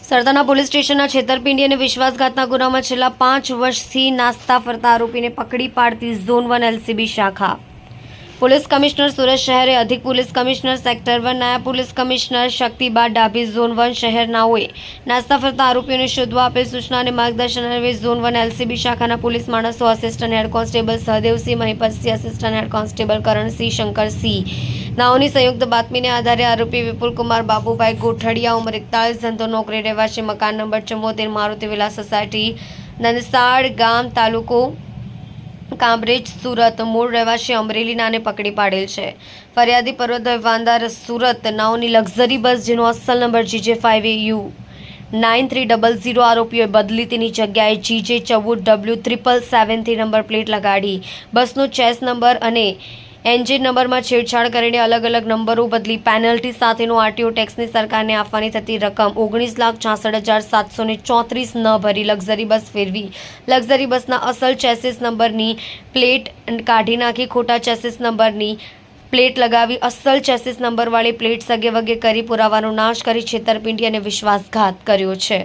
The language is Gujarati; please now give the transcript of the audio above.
સરદાના પોલીસ સ્ટેશનના છેતરપિંડી અને વિશ્વાસઘાતના ગુનામાં છેલ્લા 5 વર્ષથી નાસ્તા ફરતા આરોપીને પકડી પાડતી ઝોન 1 એલસીબી શાખા. પોલીસ કમિશનર સુરત શહેરે અધિક પોલીસ કમિશનર સેક્ટર 1 નાયબ police commissioner Shaktiba Dabhi zone 1 શહેરનાઓએ નાસ્તા ફરતા આરોપીઓને શોધવા આપેલ સૂચના અને માર્ગદર્શન અન્વયે ઝોન 1 એલસીબી શાખાના પોલીસ માણસો assistant head constable Sahdevsinh Mahipatsinh, assistant head constable Karansinh Shankarsinh નાઓની સંયુક્ત બાતમીને આધારે આરોપી વિપુલકુમાર બાબુભાઈ ગોઠડિયા ઉંમર 41 ધંધો નોકરી રહેવાસી મકાન નંબર 74 મારુતિ વિલા સોસાયટી નંદસાડ ગામ તાલુકો કામરેજ સુરત મૂળ રહેવાસી અમરેલી નાને પકડી પાડેલ છે. ફરિયાદી પર્વતભાઈ વાંદાર સુરત નાઓની લક્ઝરી બસ જેનો અસલ નંબર GJ5AU 9300 આરોપીઓએ બદલી તેની જગ્યાએ GJ14W773 નંબર પ્લેટ લગાડી બસનો ચેસ નંબર અને એન્જિન નંબરમાં છેડછાડ કરીને અલગ અલગ નંબરો બદલી પેનલ્ટી સાથેનો આરટીઓ ટેક્સની સરકારને આપવાની થતી રકમ 19,66,734 ન ભરી લક્ઝરી બસ ફેરવી લક્ઝરી બસના અસલ ચેસિસ નંબરની પ્લેટ કાઢી નાખી ખોટા ચેસિસ નંબરની પ્લેટ લગાવી અસલ ચેસિસ નંબરવાળી પ્લેટ સગે વગે કરી પુરાવાનો નાશ કરી છેતરપિંડી અને વિશ્વાસઘાત કર્યો છે.